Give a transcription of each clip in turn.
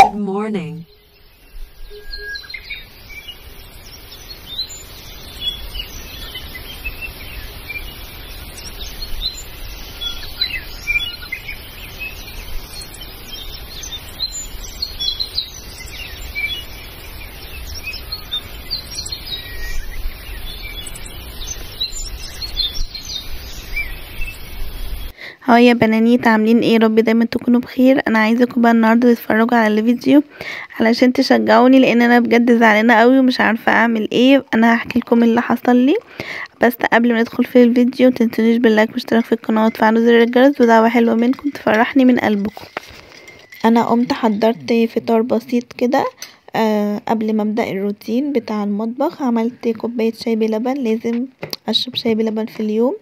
Good morning. هاي يا بنانيت، عاملين ايه؟ رب دايما تكونوا بخير. انا عايزاكم بقى النهارده تتفرجوا على الفيديو علشان تشجعوني، لان انا بجد زعلانه قوي ومش عارفه اعمل ايه. انا هحكي لكم اللي حصل لي، بس قبل ما ندخل في الفيديو متنسونيش باللايك واشتراك في القناه وتفعلوا زر الجرس، ودعوه حلوه منكم تفرحني من قلبكم. انا قمت حضرت فطار بسيط كده قبل ما ابدا الروتين بتاع المطبخ. عملت كوبايه شاي بلبن، لازم اشرب شاي بلبن في اليوم.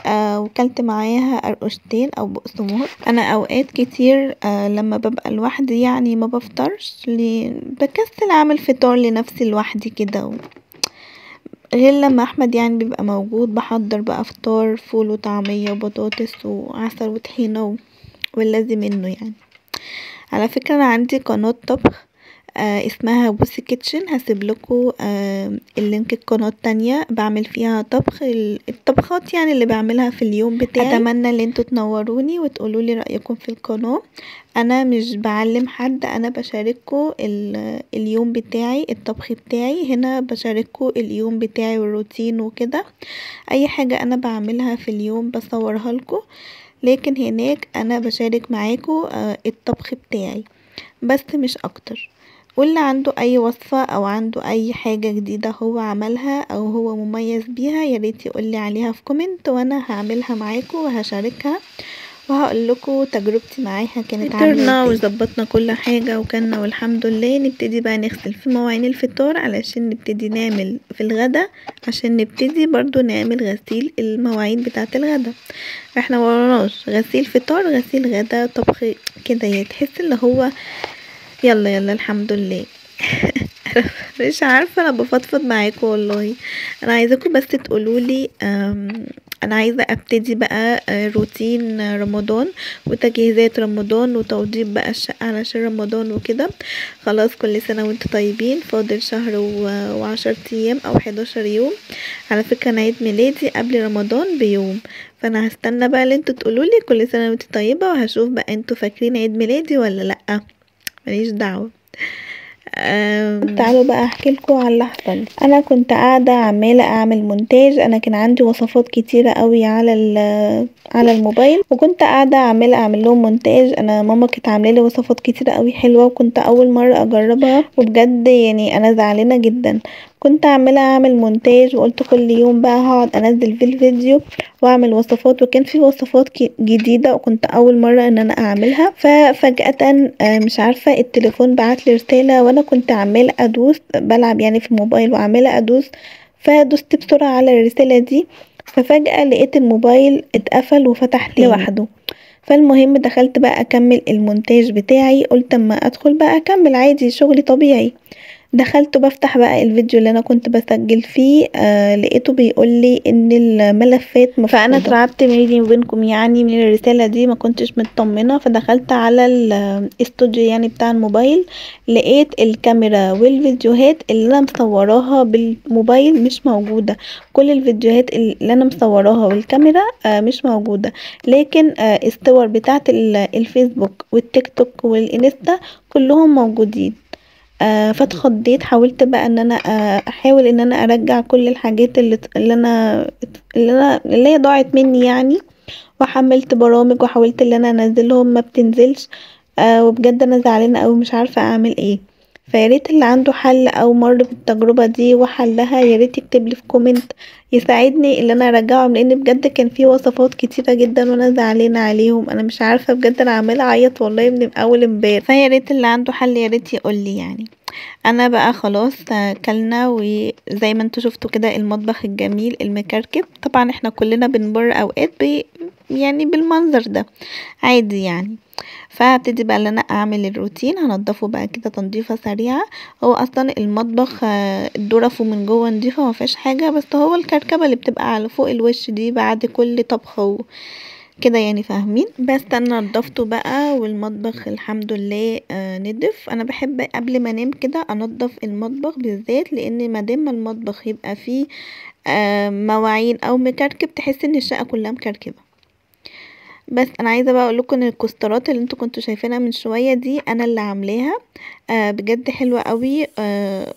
وكلت معاها قرقشتين او بقسماط. انا اوقات كتير لما ببقى لوحدي يعني ما بفطرش، بكسل اعمل فطار لنفسي لوحدي كده، غير لما احمد يعني بيبقى موجود بحضر بقى فطار فول وطعمية وبطاطس وعسل وطحينة واللازم منه يعني. على فكرة انا عندي قناة طبخ اسمها بوسي كيتشن، هسيب لكم اللينك. القناة التانية بعمل فيها طبخ، الطبخات يعني اللي بعملها في اليوم بتاعي. اتمنى ان انتوا تنوروني وتقولوا لي رأيكم في القناة. انا مش بعلم حد، انا بشارككم اليوم بتاعي، الطبخ بتاعي هنا بشارككم اليوم بتاعي والروتين وكده. اي حاجة انا بعملها في اليوم بصورها لكم، لكن هناك انا بشارك معاكم الطبخ بتاعي بس مش اكتر. واللي عنده اي وصفة او عنده اي حاجة جديدة هو عملها او هو مميز بيها ياريت يقولي عليها في كومنت، وانا هعملها معاكم وهشاركها وهقول لكم تجربتي معاها كانت عامله ازاي. وظبطنا كل حاجه وكلنا والحمد لله. نبتدي بقى نغسل في مواعين الفطار علشان نبتدي نعمل في الغدا، عشان نبتدي برضو نعمل غسيل المواعين بتاعه الغدا. احنا وراناش غسيل فطار غسيل غدا طبخ كده، تحس اللي هو يلا الحمد لله. مش عارفه، انا بفضفض معاكم والله. انا عايزاكم بس تقولولي انا عايزه ابتدي بقى روتين رمضان وتجهيزات رمضان وتوضيب بقى الشقه علشان رمضان وكده. خلاص كل سنه وانتم طيبين، فاضل شهر و10 ايام او 11 يوم. على فكره انا عيد ميلادي قبل رمضان بيوم، فانا هستنى بقى اللي انتوا تقولولي كل سنه وانتم طيبه، وهشوف بقى انتوا فاكرين عيد ميلادي ولا لا، ماليش دعوه. تعالوا بقى احكي لكم على اللي حصل. انا كنت قاعده عماله اعمل مونتاج، انا كان عندي وصفات كتيره قوي على الموبايل، وكنت قاعده عماله اعمل لهم مونتاج. انا ماما كانت عامله لي وصفات كتيره قوي حلوه، وكنت اول مره اجربها، وبجد يعني انا زعلانه جدا. كنت عماله اعمل مونتاج وقلت كل يوم بقى هقعد انزل في الفيديو واعمل وصفات، وكان في وصفات جديده وكنت اول مره ان انا اعملها. ففجاه مش عارفه التليفون بعتلي رساله، وانا كنت عماله ادوس بلعب يعني في الموبايل وعماله ادوس، فدوست بسرعه على الرساله دي، ففجاه لقيت الموبايل اتقفل وفتح تاني لوحده. فالمهم دخلت بقى اكمل المونتاج بتاعي، قلت اما ادخل بقى اكمل عادي شغلي طبيعي. دخلت بفتح بقى الفيديو اللي انا كنت بسجل فيه، لقيته بيقولي ان الملفات مفقودة. فانا اترعبت بيني وبينكم يعني من الرسالة دي، ما كنتش مطمنة. فدخلت على الاستوديو يعني بتاع الموبايل، لقيت الكاميرا والفيديوهات اللي انا مصوراها بالموبايل مش موجودة. كل الفيديوهات اللي انا مصوراها والكاميرا مش موجودة، لكن الصور بتاعت الفيسبوك والتيك توك والانستا كلهم موجودين. فاتخضيت. حاولت بقى ان انا احاول ان انا ارجع كل الحاجات اللي هي ضاعت مني يعني، وحملت برامج وحاولت ان انا انزلهم ما بتنزلش. وبجد انا زعلانه قوي مش عارفه اعمل ايه. فياريت اللي عنده حل او مر بالتجربه دي وحلها ياريت يكتب لي في كومنت يساعدني ان انا ارجعهم، لان بجد كان في وصفات كتيره جدا وانا زعلانه عليهم. انا مش عارفه بجد، انا عماله اعيط والله من اول امبارح. فياريت اللي عنده حل ياريت يقول لي يعني. انا بقى خلاص كلنا، وزي ما انتوا شفتوا كده المطبخ الجميل المكركب. طبعا احنا كلنا بنمر اوقات يعني بالمنظر ده عادي يعني. فهبتدي بقى ان انا اعمل الروتين، هنضفه بقى كده تنظيفه سريعه. هو اصلا المطبخ الدرف من جوه نضيفه ما فيهاش حاجه، بس هو الكركبه اللي بتبقى على فوق الوش دي بعد كل طبخه كده يعني، فاهمين؟ بس انا نضفته بقى والمطبخ الحمد لله نضف. انا بحب قبل ما انام كده انضف المطبخ بالذات، لان ما دام المطبخ يبقى فيه مواعين او مكركب تحس ان الشقه كلها مكركبه. بس انا عايزه بقى اقول لكم ان الكوسترات اللي انتوا كنتوا شايفينها من شويه دي انا اللي عاملاها، بجد حلوه قوي،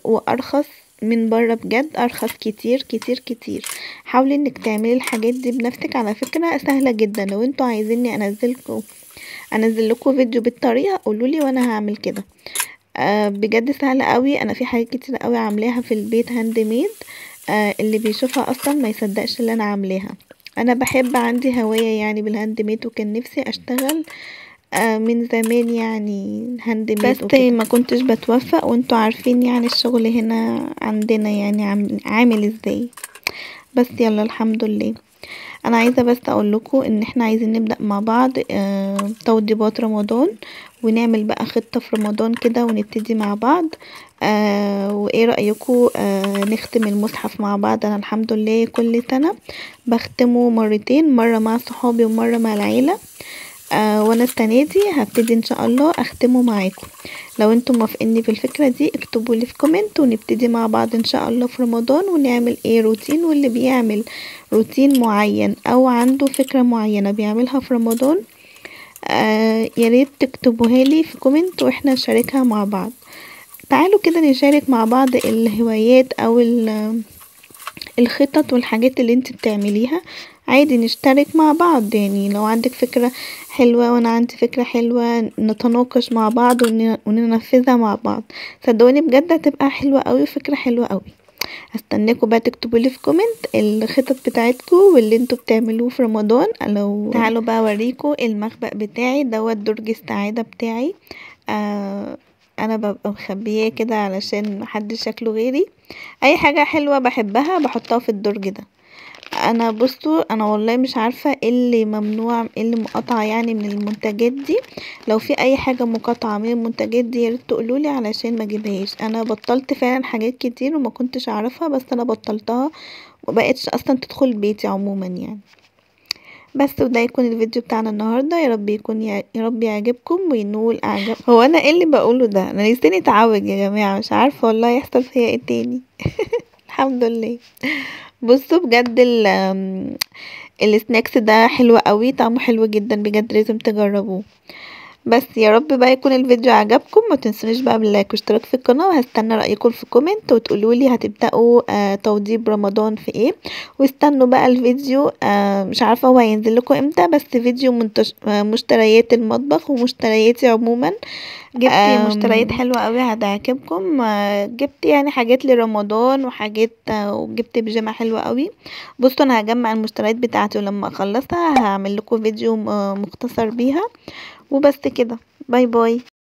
وارخص من بره، بجد ارخص كتير كتير كتير. حاولي انك تعملي الحاجات دي بنفسك، على فكره سهله جدا. لو انتوا عايزيني انزل لكم فيديو بالطريقه قولولي وانا هعمل كده. بجد سهله قوي. انا في حاجات كتير قوي عاملاها في البيت هاند ميد، اللي بيشوفها اصلا ما يصدقش اللي انا عاملاها. انا بحب، عندي هواية يعني بالهاند ميد، وكان نفسي اشتغل من زمان يعني هاند ميد، بس ما كنتش بتوفق، وانتوا عارفين يعني الشغل هنا عندنا يعني عامل ازاي. بس يلا الحمد لله. انا عايزه بس اقول لكم ان احنا عايزين نبدا مع بعض توضيبات رمضان، ونعمل بقى خطه في رمضان كده ونبتدي مع بعض. وايه رايكم نختم المصحف مع بعض؟ انا الحمد لله كل سنه بختمه مرتين، مره مع صحابي ومره مع العيله. وانا السنه دي هبتدي ان شاء الله اختمه معاكم. لو انتم موافقيني بالفكره دي اكتبوا لي في كومنت، ونبتدي مع بعض ان شاء الله في رمضان ونعمل ايه روتين. واللي بيعمل روتين معين او عنده فكره معينه بيعملها في رمضان يا ريت تكتبوها لي في كومنت واحنا نشاركها مع بعض. تعالوا كده نشارك مع بعض الهوايات او الخطط والحاجات اللي انت بتعمليها. عادي نشترك مع بعض، يعني لو عندك فكرة حلوة وانا عندي فكرة حلوة نتناقش مع بعض وننفذها مع بعض. صدقوني بجد هتبقى حلوة قوي، فكرة حلوة قوي. هستناكم بقى تكتبوا لي في كومنت الخطط بتاعتكم واللي انتوا بتعملوه في رمضان. لو تعالوا بقى اوريكم المخبأ بتاعي دوت، درج السعادة بتاعي. انا ببقى مخبياه كده علشان محدش شكله غيري. اي حاجة حلوة بحبها بحطها في الدرج ده. انا بصوا انا والله مش عارفة ايه اللي ممنوع ايه اللي مقاطعة يعني من المنتجات دي. لو في اي حاجة مقاطعة من المنتجات دي ياريت تقولولي علشان ما اجيبهاش. انا بطلت فعلا حاجات كتير وما كنتش اعرفها، بس انا بطلتها ومبقتش اصلا تدخل بيتي عموما يعني. بس وده يكون الفيديو بتاعنا النهارده. يا رب يكون يا رب يعجبكم وينول اعجاب. هو انا ايه اللي بقوله ده؟ انا لساني اتعوج يا جماعه، مش عارفه والله يحصل فيا ايه تاني. الحمد لله. بصوا بجد السناكس ده حلو قوي، طعمه حلو جدا بجد، لازم تجربوه. بس يا رب بقى يكون الفيديو عجبكم. ما تنسونيش بقى باللايك واشتراك في القناه، وهستنى رايكم في كومنت وتقولوا لي هتبداوا توضيب رمضان في ايه. واستنوا بقى الفيديو مش عارفه هو هينزل لكم امتى، بس فيديو مشتريات المطبخ ومشترياتي عموما. جبت مشتريات حلوه قوي هتعجبكم. جبت يعني حاجات لرمضان وحاجات وجبت بيجامه حلوه قوي. بصوا انا هجمع المشتريات بتاعتي ولما اخلصها هعمل لكم فيديو مختصر بيها. وبس كده، باي باي.